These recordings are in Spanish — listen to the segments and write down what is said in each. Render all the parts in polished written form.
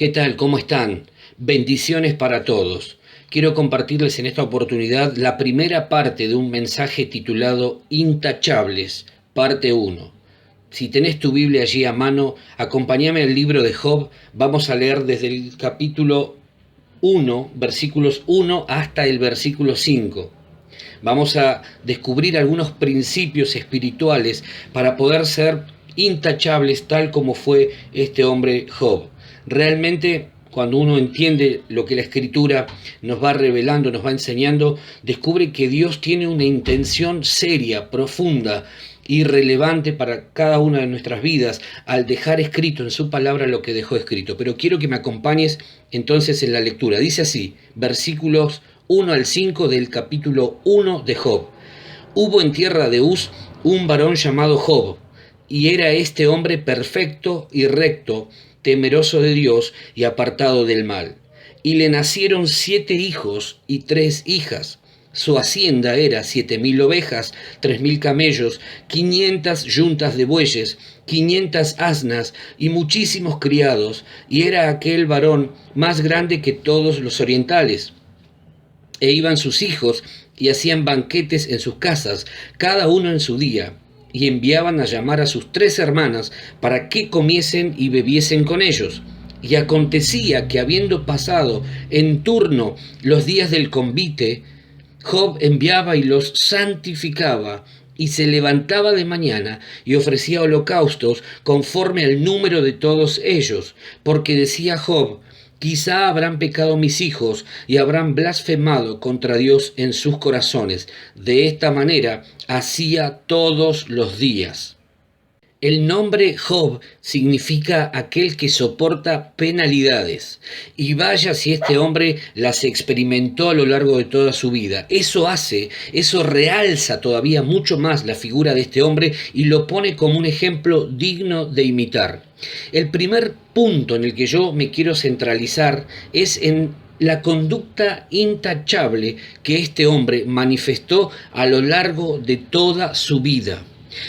¿Qué tal? ¿Cómo están? Bendiciones para todos. Quiero compartirles en esta oportunidad la primera parte de un mensaje titulado Intachables, parte 1. Si tenés tu Biblia allí a mano, acompáñame al libro de Job. Vamos a leer desde el capítulo 1, versículos 1 hasta el versículo 5. Vamos a descubrir algunos principios espirituales para poder ser intachables tal como fue este hombre Job. Realmente, cuando uno entiende lo que la Escritura nos va revelando, nos va enseñando, descubre que Dios tiene una intención seria, profunda y relevante para cada una de nuestras vidas al dejar escrito en su palabra lo que dejó escrito. Pero quiero que me acompañes entonces en la lectura. Dice así, versículos 1 al 5 del capítulo 1 de Job. Hubo en tierra de Uz un varón llamado Job, y era este hombre perfecto y recto, temeroso de Dios y apartado del mal. Y le nacieron 7 hijos y 3 hijas. Su hacienda era 7.000 ovejas, 3.000 camellos, 500 yuntas de bueyes, 500 asnas y muchísimos criados, y era aquel varón más grande que todos los orientales. E iban sus hijos y hacían banquetes en sus casas, cada uno en su día, y enviaban a llamar a sus 3 hermanas para que comiesen y bebiesen con ellos. Y acontecía que habiendo pasado en turno los días del convite, Job enviaba y los santificaba, y se levantaba de mañana y ofrecía holocaustos conforme al número de todos ellos, porque decía Job: quizá habrán pecado mis hijos y habrán blasfemado contra Dios en sus corazones. De esta manera hacía todos los días. El nombre Job significa aquel que soporta penalidades. Y vaya si este hombre las experimentó a lo largo de toda su vida. Eso realza todavía mucho más la figura de este hombre y lo pone como un ejemplo digno de imitar. El primer punto en el que yo me quiero centralizar es en la conducta intachable que este hombre manifestó a lo largo de toda su vida.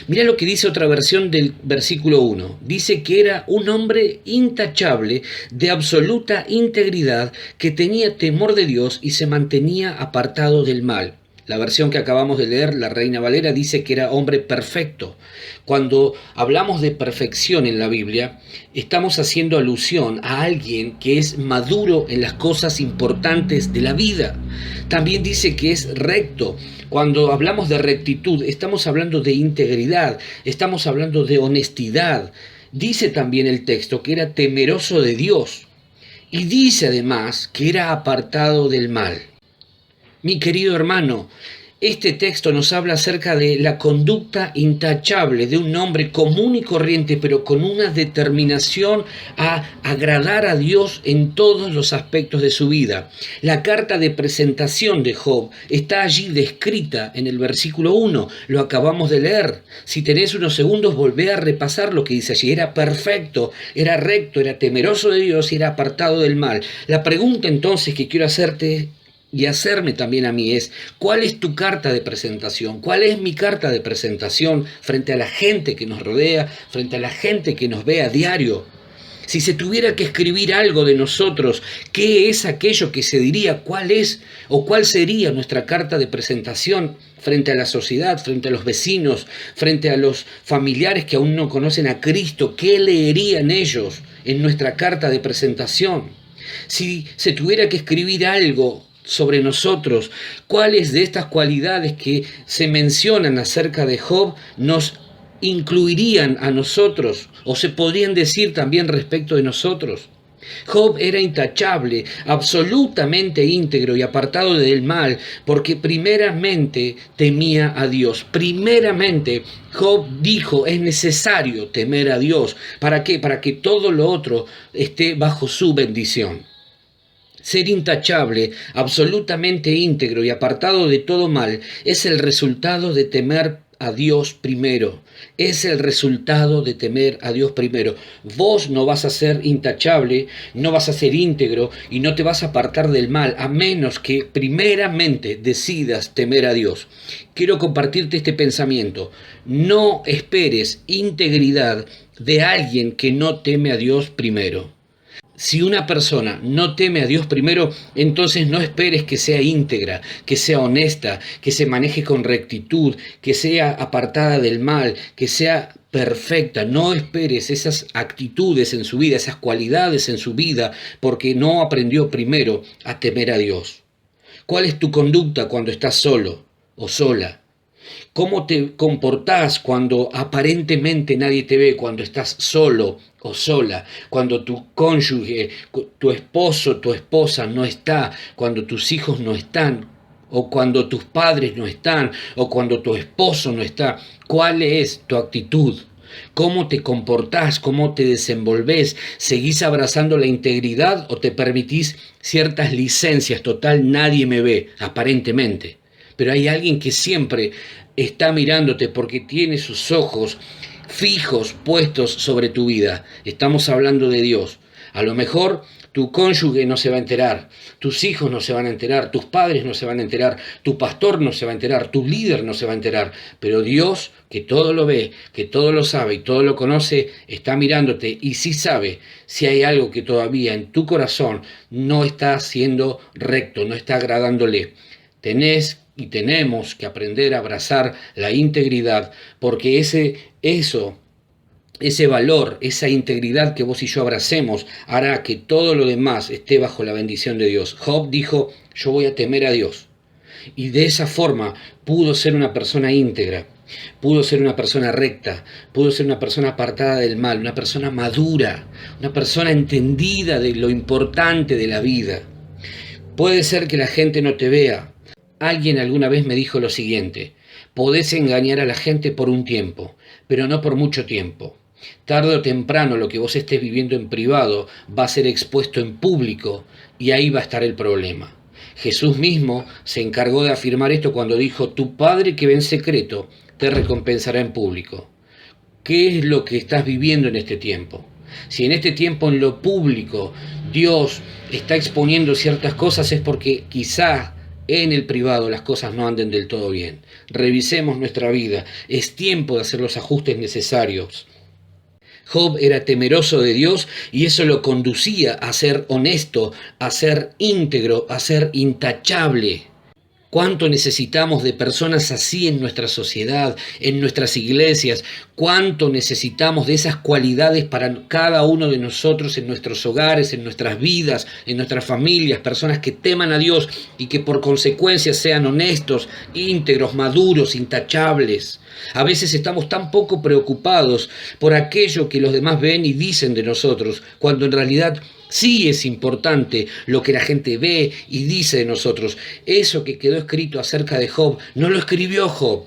Mirá lo que dice otra versión del versículo 1. Dice que era un hombre intachable, de absoluta integridad, que tenía temor de Dios y se mantenía apartado del mal. La versión que acabamos de leer, la Reina Valera, dice que era hombre perfecto. Cuando hablamos de perfección en la Biblia, estamos haciendo alusión a alguien que es maduro en las cosas importantes de la vida. También dice que es recto. Cuando hablamos de rectitud, estamos hablando de integridad, estamos hablando de honestidad. Dice también el texto que era temeroso de Dios y dice además que era apartado del mal. Mi querido hermano, este texto nos habla acerca de la conducta intachable de un hombre común y corriente, pero con una determinación a agradar a Dios en todos los aspectos de su vida. La carta de presentación de Job está allí descrita en el versículo 1, lo acabamos de leer. Si tenés unos segundos, volvé a repasar lo que dice allí. Era perfecto, era recto, era temeroso de Dios y era apartado del mal. La pregunta entonces que quiero hacerte y hacerme también a mí es: ¿cuál es tu carta de presentación? ¿Cuál es mi carta de presentación frente a la gente que nos rodea, frente a la gente que nos ve a diario? Si se tuviera que escribir algo de nosotros, ¿qué es aquello que se diría? ¿Cuál es o cuál sería nuestra carta de presentación frente a la sociedad, frente a los vecinos, frente a los familiares que aún no conocen a Cristo? ¿Qué leerían ellos en nuestra carta de presentación? Si se tuviera que escribir algo sobre nosotros, ¿cuáles de estas cualidades que se mencionan acerca de Job nos incluirían a nosotros o se podrían decir también respecto de nosotros? Job era intachable, absolutamente íntegro y apartado del mal, porque primeramente temía a Dios. Primeramente, Job dijo: es necesario temer a Dios. ¿Para qué? Para que todo lo otro esté bajo su bendición. Ser intachable, absolutamente íntegro y apartado de todo mal es el resultado de temer a Dios primero. Es el resultado de temer a Dios primero. Vos no vas a ser intachable, no vas a ser íntegro y no te vas a apartar del mal a menos que primeramente decidas temer a Dios. Quiero compartirte este pensamiento. No esperes integridad de alguien que no teme a Dios primero. Si una persona no teme a Dios primero, entonces no esperes que sea íntegra, que sea honesta, que se maneje con rectitud, que sea apartada del mal, que sea perfecta. No esperes esas actitudes en su vida, esas cualidades en su vida, porque no aprendió primero a temer a Dios. ¿Cuál es tu conducta cuando estás solo o sola? ¿Cómo te comportás cuando aparentemente nadie te ve, cuando estás solo o sola, cuando tu cónyuge, tu esposo, tu esposa no está, cuando tus hijos no están, o cuando tus padres no están, o cuando tu esposo no está? ¿Cuál es tu actitud? ¿Cómo te comportás? ¿Cómo te desenvolvés? ¿Seguís abrazando la integridad o te permitís ciertas licencias? Total, nadie me ve, aparentemente. Pero hay alguien que siempre está mirándote porque tiene sus ojos fijos puestos sobre tu vida. Estamos hablando de Dios. A lo mejor tu cónyuge no se va a enterar, tus hijos no se van a enterar, tus padres no se van a enterar, tu pastor no se va a enterar, tu líder no se va a enterar, pero Dios, que todo lo ve, que todo lo sabe y todo lo conoce, está mirándote y sí sabe si hay algo que todavía en tu corazón no está siendo recto, no está agradándole. Tenés y tenemos que aprender a abrazar la integridad, porque ese valor, esa integridad que vos y yo abracemos, hará que todo lo demás esté bajo la bendición de Dios. Job dijo, yo voy a temer a Dios. Y de esa forma pudo ser una persona íntegra, pudo ser una persona recta, pudo ser una persona apartada del mal, una persona madura, una persona entendida de lo importante de la vida. Puede ser que la gente no te vea. Alguien alguna vez me dijo lo siguiente: podés engañar a la gente por un tiempo, pero no por mucho tiempo. Tarde o temprano lo que vos estés viviendo en privado va a ser expuesto en público y ahí va a estar el problema. Jesús mismo se encargó de afirmar esto cuando dijo: tu Padre que ve en secreto te recompensará en público. ¿Qué es lo que estás viviendo en este tiempo? Si en este tiempo en lo público Dios está exponiendo ciertas cosas, es porque quizá en el privado las cosas no anden del todo bien. Revisemos nuestra vida. Es tiempo de hacer los ajustes necesarios. Job era temeroso de Dios y eso lo conducía a ser honesto, a ser íntegro, a ser intachable. ¿Cuánto necesitamos de personas así en nuestra sociedad, en nuestras iglesias? ¿Cuánto necesitamos de esas cualidades para cada uno de nosotros en nuestros hogares, en nuestras vidas, en nuestras familias? Personas que teman a Dios y que por consecuencia sean honestos, íntegros, maduros, intachables. A veces estamos tan poco preocupados por aquello que los demás ven y dicen de nosotros, cuando en realidad sí es importante lo que la gente ve y dice de nosotros. Eso que quedó escrito acerca de Job, no lo escribió Job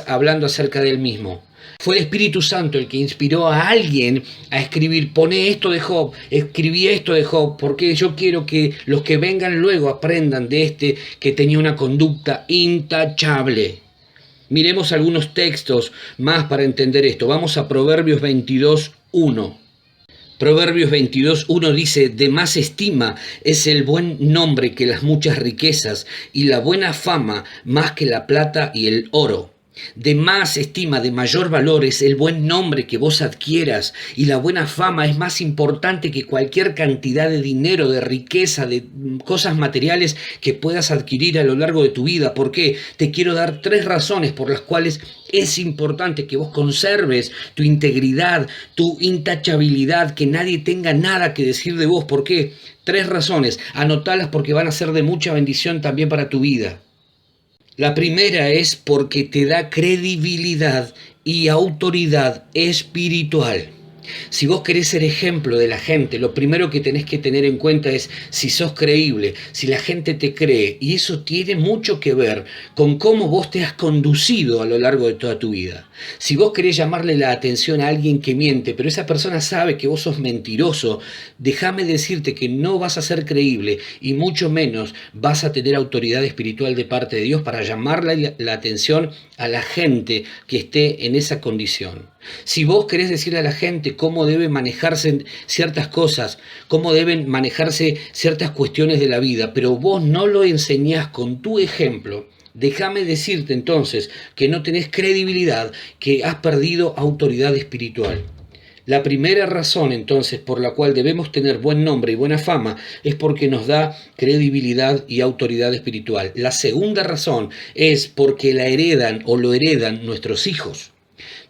hablando acerca de él mismo. Fue el Espíritu Santo el que inspiró a alguien a escribir: pone esto de Job, escribí esto de Job, porque yo quiero que los que vengan luego aprendan de este que tenía una conducta intachable. Miremos algunos textos más para entender esto. Vamos a Proverbios 22:1. Proverbios 22:1 dice: de más estima es el buen nombre que las muchas riquezas, y la buena fama más que la plata y el oro. De más estima, de mayor valor es el buen nombre que vos adquieras, y la buena fama es más importante que cualquier cantidad de dinero, de riqueza, de cosas materiales que puedas adquirir a lo largo de tu vida. ¿Por qué? Te quiero dar 3 razones por las cuales es importante que vos conserves tu integridad, tu intachabilidad, que nadie tenga nada que decir de vos. ¿Por qué? 3 razones, anotalas porque van a ser de mucha bendición también para tu vida. La primera es porque te da credibilidad y autoridad espiritual. Si vos querés ser ejemplo de la gente, lo primero que tenés que tener en cuenta es si sos creíble, si la gente te cree. Y eso tiene mucho que ver con cómo vos te has conducido a lo largo de toda tu vida. Si vos querés llamarle la atención a alguien que miente, pero esa persona sabe que vos sos mentiroso, déjame decirte que no vas a ser creíble y mucho menos vas a tener autoridad espiritual de parte de Dios para llamarle la atención a la gente que esté en esa condición. Si vos querés decirle a la gente cómo debe manejarse ciertas cosas, cómo deben manejarse ciertas cuestiones de la vida, pero vos no lo enseñás con tu ejemplo, déjame decirte entonces que no tenés credibilidad, que has perdido autoridad espiritual. La primera razón, entonces, por la cual debemos tener buen nombre y buena fama es porque nos da credibilidad y autoridad espiritual. La segunda razón es porque la heredan o lo heredan nuestros hijos.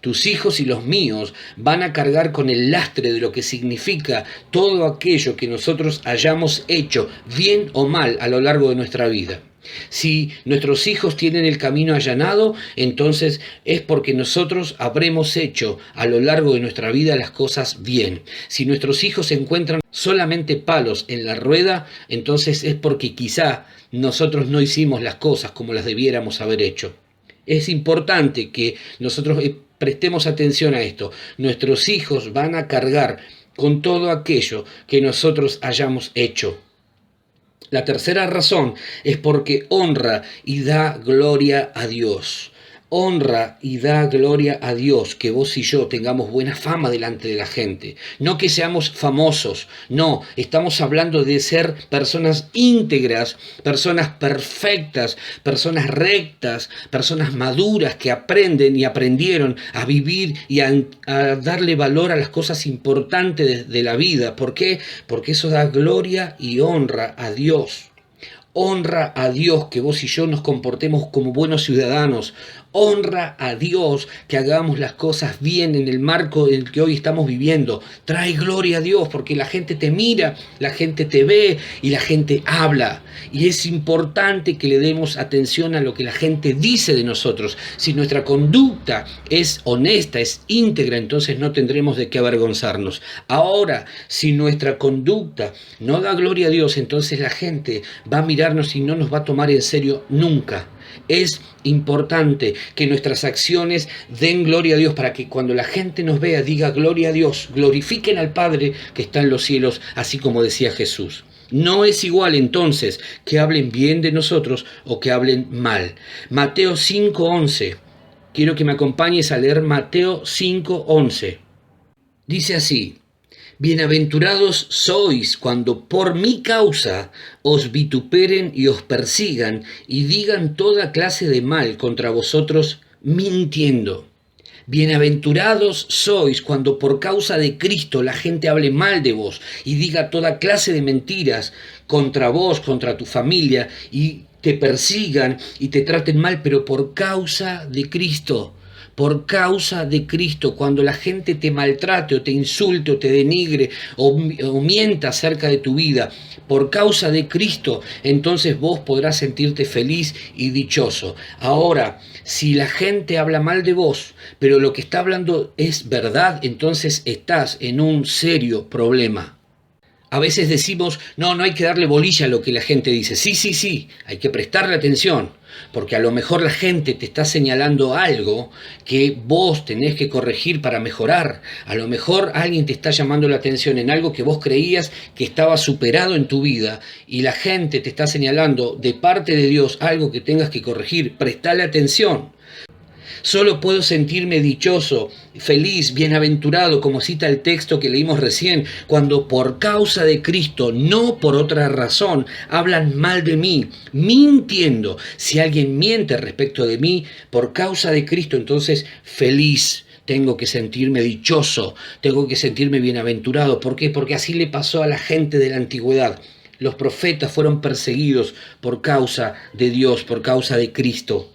Tus hijos y los míos van a cargar con el lastre de lo que significa todo aquello que nosotros hayamos hecho, bien o mal, a lo largo de nuestra vida. Si nuestros hijos tienen el camino allanado, entonces es porque nosotros habremos hecho a lo largo de nuestra vida las cosas bien. Si nuestros hijos encuentran solamente palos en la rueda, entonces es porque quizá nosotros no hicimos las cosas como las debiéramos haber hecho. Es importante que nosotros prestemos atención a esto. Nuestros hijos van a cargar con todo aquello que nosotros hayamos hecho. La tercera razón es porque honra y da gloria a Dios. Honra y da gloria a Dios que vos y yo tengamos buena fama delante de la gente. No que seamos famosos, no, estamos hablando de ser personas íntegras, personas perfectas, personas rectas, personas maduras que aprenden y aprendieron a vivir y a darle valor a las cosas importantes de la vida. ¿Por qué? Porque eso da gloria y honra a Dios. Honra a Dios que vos y yo nos comportemos como buenos ciudadanos. Honra a Dios que hagamos las cosas bien en el marco en el que hoy estamos viviendo. Trae gloria a Dios porque la gente te mira, la gente te ve y la gente habla. Y es importante que le demos atención a lo que la gente dice de nosotros. Si nuestra conducta es honesta, es íntegra, entonces no tendremos de qué avergonzarnos. Ahora, si nuestra conducta no da gloria a Dios, entonces la gente va a mirarnos y no nos va a tomar en serio nunca. Es importante que nuestras acciones den gloria a Dios para que cuando la gente nos vea diga gloria a Dios, glorifiquen al Padre que está en los cielos, así como decía Jesús. No es igual entonces que hablen bien de nosotros o que hablen mal. Mateo 5:11. Quiero que me acompañes a leer Mateo 5:11. Dice así: bienaventurados sois cuando por mi causa os vituperen y os persigan y digan toda clase de mal contra vosotros mintiendo. Bienaventurados sois cuando por causa de Cristo la gente hable mal de vos y diga toda clase de mentiras contra vos, contra tu familia, y te persigan y te traten mal, pero por causa de Cristo. Por causa de Cristo, cuando la gente te maltrate o te insulte o te denigre o mienta acerca de tu vida, por causa de Cristo, entonces vos podrás sentirte feliz y dichoso. Ahora, si la gente habla mal de vos, pero lo que está hablando es verdad, entonces estás en un serio problema. A veces decimos, no hay que darle bolilla a lo que la gente dice. Sí, hay que prestarle atención, porque a lo mejor la gente te está señalando algo que vos tenés que corregir para mejorar. A lo mejor alguien te está llamando la atención en algo que vos creías que estaba superado en tu vida y la gente te está señalando de parte de Dios algo que tengas que corregir. Prestale atención. Solo puedo sentirme dichoso, feliz, bienaventurado, como cita el texto que leímos recién, cuando por causa de Cristo, no por otra razón, hablan mal de mí, mintiendo. Si alguien miente respecto de mí, por causa de Cristo, entonces feliz. Tengo que sentirme dichoso, tengo que sentirme bienaventurado. ¿Por qué? Porque así le pasó a la gente de la antigüedad. Los profetas fueron perseguidos por causa de Dios, por causa de Cristo.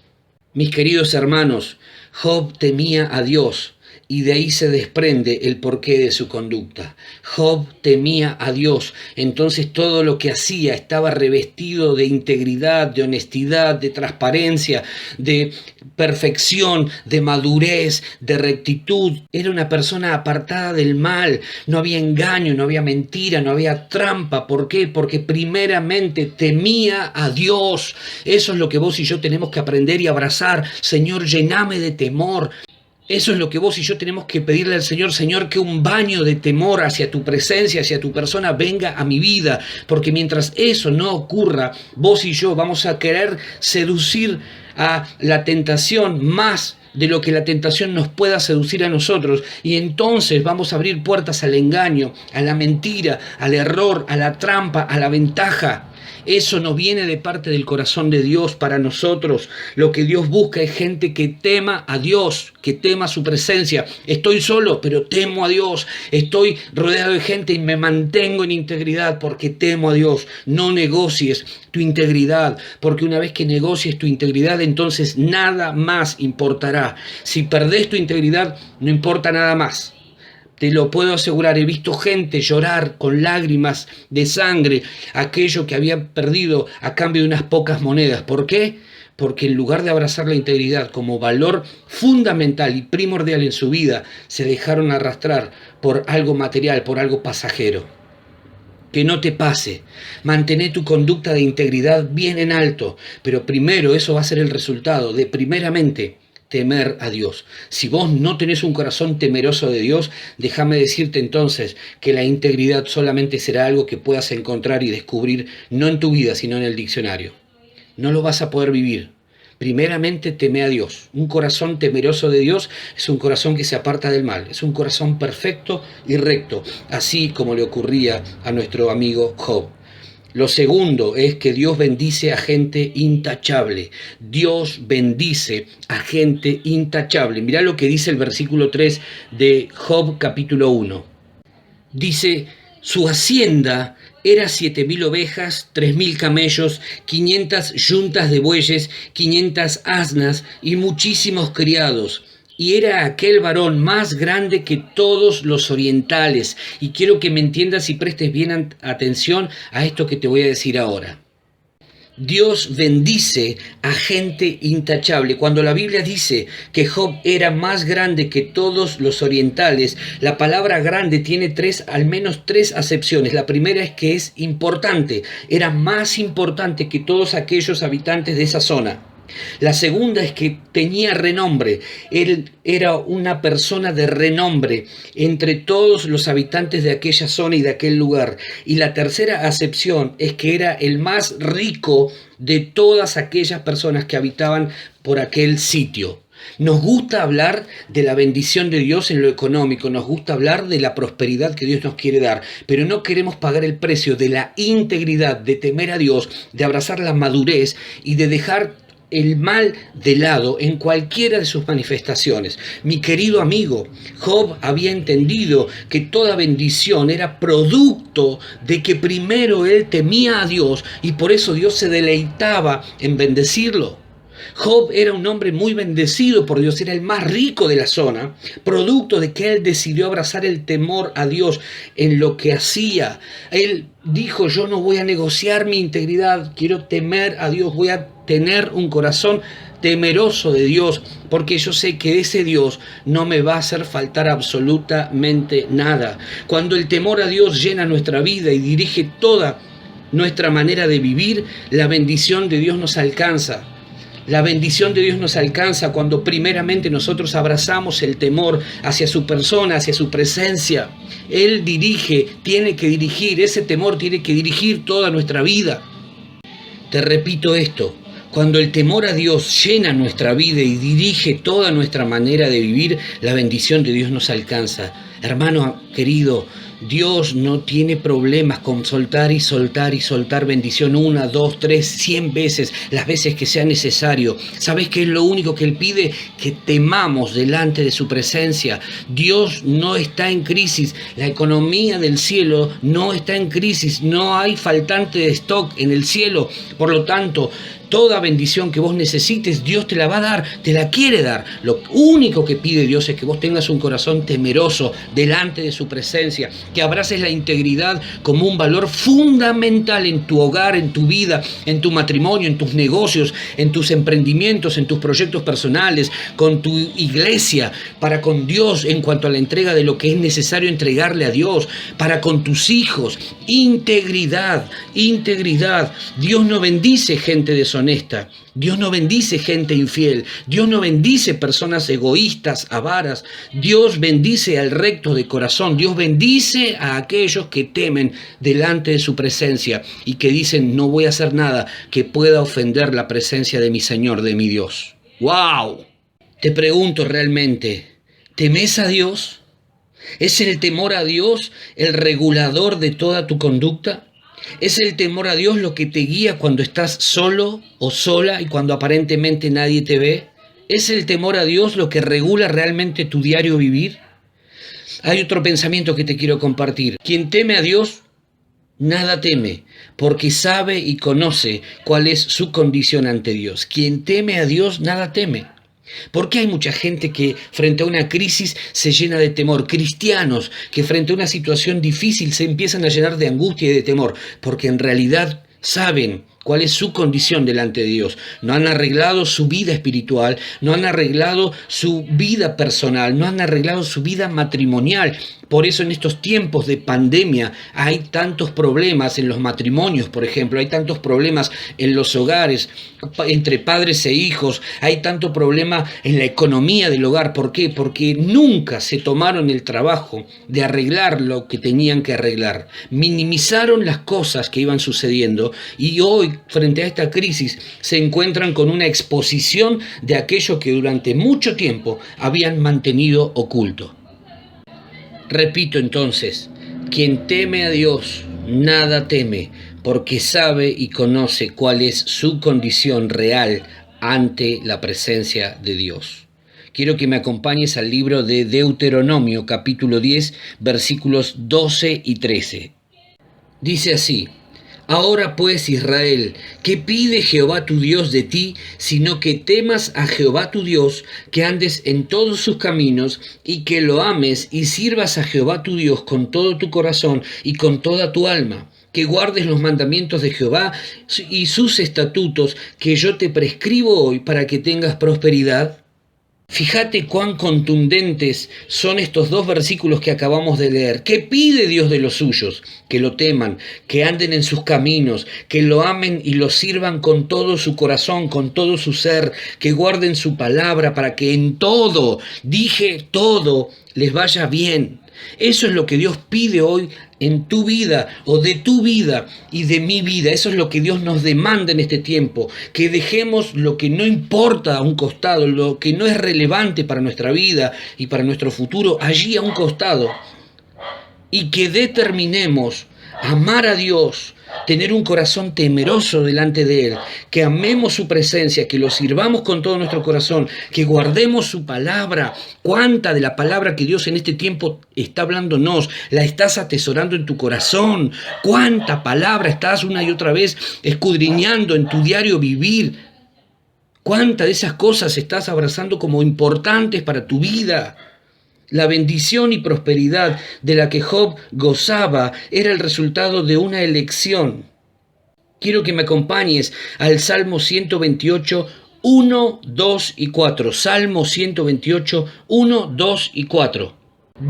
Mis queridos hermanos, Job temía a Dios y de ahí se desprende el porqué de su conducta. Job temía a Dios, entonces todo lo que hacía estaba revestido de integridad, de honestidad, de transparencia, de perfección, de madurez, de rectitud. Era una persona apartada del mal, no había engaño, no había mentira, no había trampa. ¿Por qué? Porque primeramente temía a Dios. Eso es lo que vos y yo tenemos que aprender y abrazar. Señor, llename de temor. Eso es lo que vos y yo tenemos que pedirle al Señor. Señor, que un baño de temor hacia tu presencia, hacia tu persona venga a mi vida. Porque mientras eso no ocurra, vos y yo vamos a querer seducir a la tentación más de lo que la tentación nos pueda seducir a nosotros. Y entonces vamos a abrir puertas al engaño, a la mentira, al error, a la trampa, a la ventaja. Eso no viene de parte del corazón de Dios para nosotros. Lo que Dios busca es gente que tema a Dios, que tema su presencia. Estoy solo, pero temo a Dios. Estoy rodeado de gente y me mantengo en integridad porque temo a Dios. No negocies tu integridad, porque una vez que negocies tu integridad, entonces nada más importará. Si perdés tu integridad, no importa nada más. Te lo puedo asegurar, he visto gente llorar con lágrimas de sangre aquello que había perdido a cambio de unas pocas monedas. ¿Por qué? Porque en lugar de abrazar la integridad como valor fundamental y primordial en su vida, se dejaron arrastrar por algo material, por algo pasajero. Que no te pase. Mantén tu conducta de integridad bien en alto, pero primero eso va a ser el resultado de primeramente temer a Dios. Si vos no tenés un corazón temeroso de Dios, déjame decirte entonces que la integridad solamente será algo que puedas encontrar y descubrir no en tu vida, sino en el diccionario. No lo vas a poder vivir. Primeramente teme a Dios. Un corazón temeroso de Dios es un corazón que se aparta del mal, es un corazón perfecto y recto, así como le ocurría a nuestro amigo Job. Lo segundo es que Dios bendice a gente intachable. Dios bendice a gente intachable. Mirá lo que dice el versículo 3 de Job capítulo 1. Dice, su hacienda era 7.000 ovejas, 3.000 camellos, 500 yuntas de bueyes, 500 asnas y muchísimos criados. Y era aquel varón más grande que todos los orientales. Y quiero que me entiendas y prestes bien atención a esto que te voy a decir ahora. Dios bendice a gente intachable. Cuando la Biblia dice que Job era más grande que todos los orientales, la palabra grande tiene al menos tres acepciones. La primera es que es importante, era más importante que todos aquellos habitantes de esa zona. La segunda es que tenía renombre, él era una persona de renombre entre todos los habitantes de aquella zona y de aquel lugar. Y la tercera acepción es que era el más rico de todas aquellas personas que habitaban por aquel sitio. Nos gusta hablar de la bendición de Dios en lo económico, nos gusta hablar de la prosperidad que Dios nos quiere dar, pero no queremos pagar el precio de la integridad, de temer a Dios, de abrazar la madurez y de dejar el mal de lado en cualquiera de sus manifestaciones. Mi querido amigo, Job había entendido que toda bendición era producto de que primero él temía a Dios y por eso Dios se deleitaba en bendecirlo. Job era un hombre muy bendecido por Dios, era el más rico de la zona, producto de que él decidió abrazar el temor a Dios en lo que hacía. Él dijo, yo no voy a negociar mi integridad, quiero temer a Dios, voy a tener un corazón temeroso de Dios, porque yo sé que ese Dios no me va a hacer faltar absolutamente nada. Cuando el temor a Dios llena nuestra vida y dirige toda nuestra manera de vivir, la bendición de Dios nos alcanza. La bendición de Dios nos alcanza cuando primeramente nosotros abrazamos el temor hacia su persona, hacia su presencia. Él dirige, tiene que dirigir, ese temor tiene que dirigir toda nuestra vida. Te repito esto, cuando el temor a Dios llena nuestra vida y dirige toda nuestra manera de vivir, la bendición de Dios nos alcanza. Hermano querido, Dios no tiene problemas con soltar y soltar y soltar bendición 1, 2, 3, 100 veces, las veces que sea necesario. ¿Sabes qué es lo único que Él pide? Que temamos delante de su presencia. Dios no está en crisis, la economía del cielo no está en crisis, no hay faltante de stock en el cielo. Por lo tanto, toda bendición que vos necesites, Dios te la va a dar, te la quiere dar. Lo único que pide Dios es que vos tengas un corazón temeroso delante de su presencia, que abraces la integridad como un valor fundamental en tu hogar, en tu vida, en tu matrimonio, en tus negocios, en tus emprendimientos, en tus proyectos personales, con tu iglesia, para con Dios en cuanto a la entrega de lo que es necesario entregarle a Dios, para con tus hijos. Integridad, integridad. Dios no bendice gente deshonesta. Dios no bendice gente infiel. Dios no bendice personas egoístas, avaras. Dios bendice al recto de corazón. Dios bendice a aquellos que temen delante de su presencia y que dicen, no voy a hacer nada que pueda ofender la presencia de mi Señor, de mi Dios. ¡Wow! Te pregunto realmente, ¿temes a Dios? ¿Es el temor a Dios el regulador de toda tu conducta? ¿Es el temor a Dios lo que te guía cuando estás solo o sola y cuando aparentemente nadie te ve? ¿Es el temor a Dios lo que regula realmente tu diario vivir? Hay otro pensamiento que te quiero compartir. Quien teme a Dios, nada teme, porque sabe y conoce cuál es su condición ante Dios. Quien teme a Dios, nada teme. ¿Por qué hay mucha gente que frente a una crisis se llena de temor? Cristianos que frente a una situación difícil se empiezan a llenar de angustia y de temor, porque en realidad saben cuál es su condición delante de Dios. No han arreglado su vida espiritual, no han arreglado su vida personal, no han arreglado su vida matrimonial. Por eso en estos tiempos de pandemia hay tantos problemas en los matrimonios, por ejemplo, hay tantos problemas en los hogares, entre padres e hijos, hay tanto problema en la economía del hogar. ¿Por qué? Porque nunca se tomaron el trabajo de arreglar lo que tenían que arreglar. Minimizaron las cosas que iban sucediendo y hoy, frente a esta crisis, se encuentran con una exposición de aquello que durante mucho tiempo habían mantenido oculto. Repito entonces, quien teme a Dios, nada teme, porque sabe y conoce cuál es su condición real ante la presencia de Dios. Quiero que me acompañes al libro de Deuteronomio, capítulo 10, versículos 12 y 13. Dice así: Ahora pues, Israel, ¿qué pide Jehová tu Dios de ti, sino que temas a Jehová tu Dios, que andes en todos sus caminos, y que lo ames y sirvas a Jehová tu Dios con todo tu corazón y con toda tu alma? Que guardes los mandamientos de Jehová y sus estatutos que yo te prescribo hoy para que tengas prosperidad. Fíjate cuán contundentes son estos dos versículos que acabamos de leer. ¿Qué pide Dios de los suyos? Que lo teman, que anden en sus caminos, que lo amen y lo sirvan con todo su corazón, con todo su ser, que guarden su palabra para que en todo, dije todo, les vaya bien. Eso es lo que Dios pide hoy en tu vida o de tu vida y de mi vida. Eso es lo que Dios nos demanda en este tiempo, que dejemos lo que no importa a un costado, lo que no es relevante para nuestra vida y para nuestro futuro allí a un costado, y que determinemos amar a Dios, tener un corazón temeroso delante de Él, que amemos su presencia, que lo sirvamos con todo nuestro corazón, que guardemos su palabra. ¿Cuánta de la palabra que Dios en este tiempo está hablándonos la estás atesorando en tu corazón? ¿Cuánta palabra estás una y otra vez escudriñando en tu diario vivir? ¿Cuántas de esas cosas estás abrazando como importantes para tu vida? La bendición y prosperidad de la que Job gozaba era el resultado de una elección. Quiero que me acompañes al Salmo 128, 1, 2 y 4. Salmo 128, 1, 2 y 4.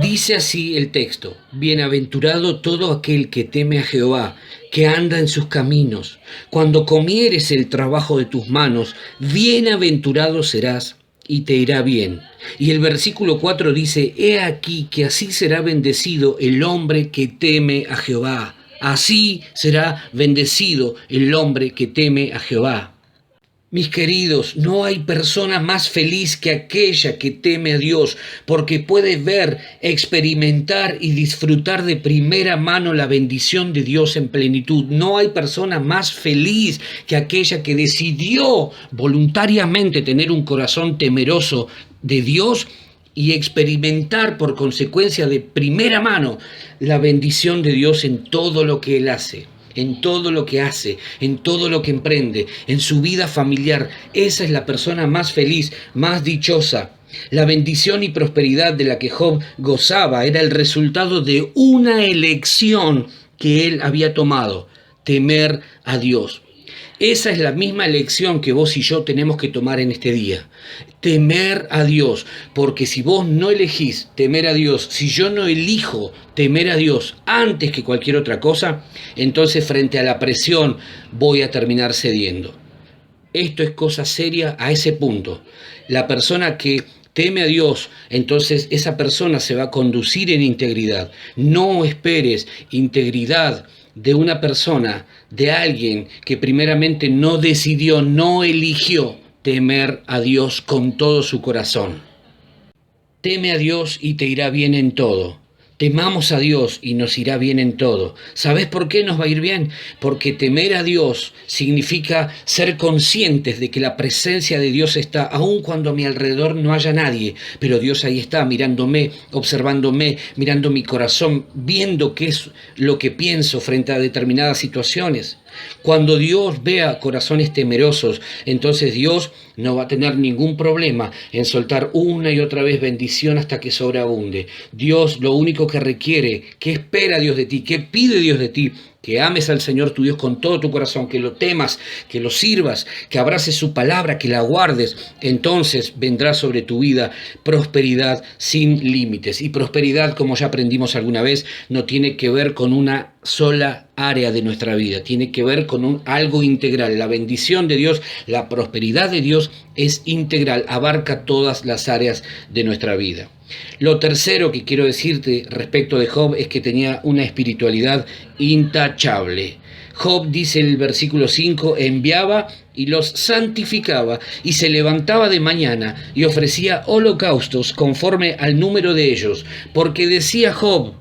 Dice así el texto: Bienaventurado todo aquel que teme a Jehová, que anda en sus caminos. Cuando comieres el trabajo de tus manos, bienaventurado serás y te irá bien. Y el versículo 4 dice: He aquí que así será bendecido el hombre que teme a Jehová. Así será bendecido el hombre que teme a Jehová. Mis queridos, no hay persona más feliz que aquella que teme a Dios, porque puede ver, experimentar y disfrutar de primera mano la bendición de Dios en plenitud. No hay persona más feliz que aquella que decidió voluntariamente tener un corazón temeroso de Dios y experimentar por consecuencia de primera mano la bendición de Dios en todo lo que Él hace. En todo lo que hace, en todo lo que emprende, en su vida familiar. Esa es la persona más feliz, más dichosa. La bendición y prosperidad de la que Job gozaba era el resultado de una elección que él había tomado: temer a Dios. Esa es la misma elección que vos y yo tenemos que tomar en este día. Temer a Dios, porque si vos no elegís temer a Dios, si yo no elijo temer a Dios antes que cualquier otra cosa, entonces frente a la presión voy a terminar cediendo. Esto es cosa seria a ese punto. La persona que teme a Dios, entonces esa persona se va a conducir en integridad. No esperes integridad de una persona, de alguien que primeramente no decidió, no eligió temer a Dios con todo su corazón. Teme a Dios y te irá bien en todo. Temamos a Dios y nos irá bien en todo. ¿Sabes por qué nos va a ir bien? Porque temer a Dios significa ser conscientes de que la presencia de Dios está, aun cuando a mi alrededor no haya nadie, pero Dios ahí está, mirándome, observándome, mirando mi corazón, viendo qué es lo que pienso frente a determinadas situaciones. Cuando Dios vea corazones temerosos, entonces Dios no va a tener ningún problema en soltar una y otra vez bendición hasta que sobreabunde. Dios lo único que requiere, que espera Dios de ti, que pide Dios de ti, que ames al Señor tu Dios con todo tu corazón, que lo temas, que lo sirvas, que abraces su palabra, que la guardes. Entonces vendrá sobre tu vida prosperidad sin límites. Y prosperidad, como ya aprendimos alguna vez, no tiene que ver con una sola área de nuestra vida, tiene que ver con algo integral. La bendición de Dios, la prosperidad de Dios es integral, abarca todas las áreas de nuestra vida. Lo tercero que quiero decirte respecto de Job es que tenía una espiritualidad intachable. Job, dice el versículo 5, enviaba y los santificaba y se levantaba de mañana y ofrecía holocaustos conforme al número de ellos, porque decía Job: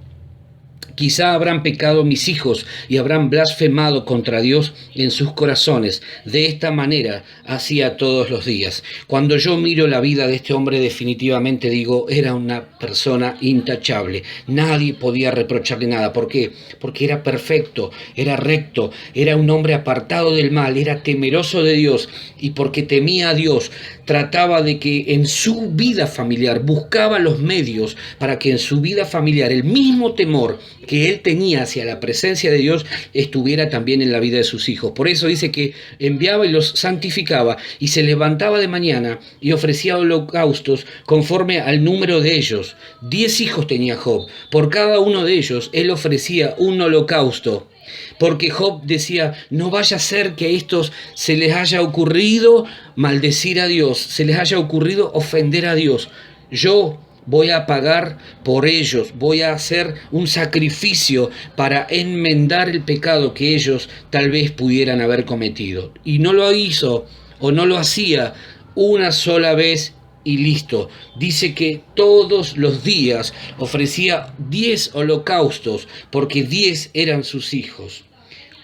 quizá habrán pecado mis hijos y habrán blasfemado contra Dios en sus corazones. De esta manera hacía todos los días. Cuando yo miro la vida de este hombre, definitivamente digo, era una persona intachable. Nadie podía reprocharle nada. ¿Por qué? Porque era perfecto, era recto, era un hombre apartado del mal, era temeroso de Dios, y porque temía a Dios, trataba de que en su vida familiar, buscaba los medios para que en su vida familiar el mismo temor que él tenía hacia la presencia de Dios estuviera también en la vida de sus hijos. Por eso dice que enviaba y los santificaba y se levantaba de mañana y ofrecía holocaustos conforme al número de ellos. 10 hijos tenía Job. Por cada uno de ellos él ofrecía un holocausto. Porque Job decía, no vaya a ser que a estos se les haya ocurrido maldecir a Dios, se les haya ocurrido ofender a Dios. Yo voy a pagar por ellos, voy a hacer un sacrificio para enmendar el pecado que ellos tal vez pudieran haber cometido. Y no lo hizo o no lo hacía una sola vez y listo. Dice que todos los días ofrecía 10 holocaustos porque 10 eran sus hijos.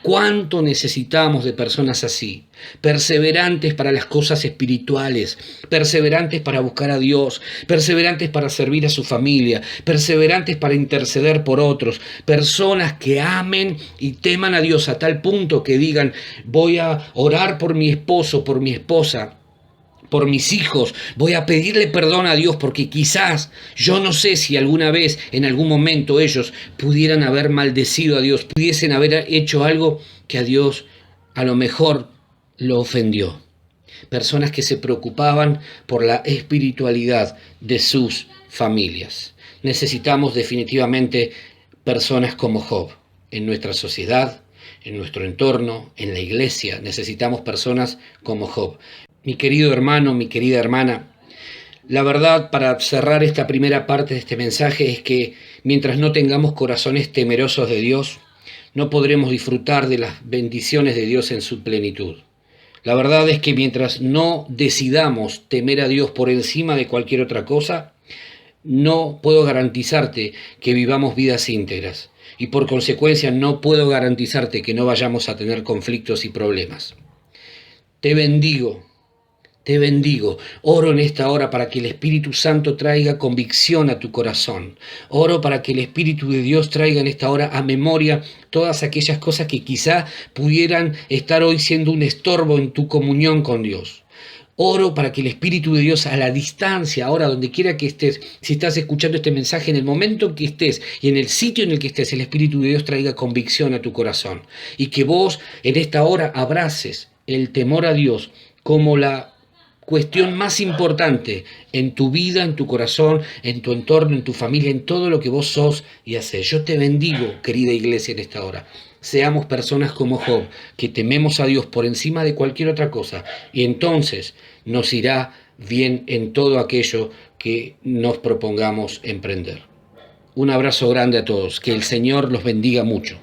¿Cuánto necesitamos de personas así? Perseverantes para las cosas espirituales, perseverantes para buscar a Dios, perseverantes para servir a su familia, perseverantes para interceder por otros, personas que amen y teman a Dios a tal punto que digan, voy a orar por mi esposo, por mi esposa, por mis hijos, voy a pedirle perdón a Dios porque quizás, yo no sé si alguna vez, en algún momento ellos pudieran haber maldecido a Dios, pudiesen haber hecho algo que a Dios a lo mejor lo ofendió. Personas que se preocupaban por la espiritualidad de sus familias. Necesitamos definitivamente personas como Job en nuestra sociedad, en nuestro entorno, en la iglesia. Necesitamos personas como Job. Mi querido hermano, mi querida hermana, la verdad, para cerrar esta primera parte de este mensaje, es que mientras no tengamos corazones temerosos de Dios, no podremos disfrutar de las bendiciones de Dios en su plenitud. La verdad es que mientras no decidamos temer a Dios por encima de cualquier otra cosa, no puedo garantizarte que vivamos vidas íntegras. Y por consecuencia no puedo garantizarte que no vayamos a tener conflictos y problemas. Te bendigo. Te bendigo, oro en esta hora para que el Espíritu Santo traiga convicción a tu corazón. Oro para que el Espíritu de Dios traiga en esta hora a memoria todas aquellas cosas que quizá pudieran estar hoy siendo un estorbo en tu comunión con Dios. Oro para que el Espíritu de Dios a la distancia, ahora donde quiera que estés, si estás escuchando este mensaje, en el momento en que estés y en el sitio en el que estés, el Espíritu de Dios traiga convicción a tu corazón. Y que vos en esta hora abraces el temor a Dios como la cuestión más importante en tu vida, en tu corazón, en tu entorno, en tu familia, en todo lo que vos sos y haces. Yo te bendigo, querida iglesia, en esta hora. Seamos personas como Job, que tememos a Dios por encima de cualquier otra cosa, y entonces nos irá bien en todo aquello que nos propongamos emprender. Un abrazo grande a todos, que el Señor los bendiga mucho.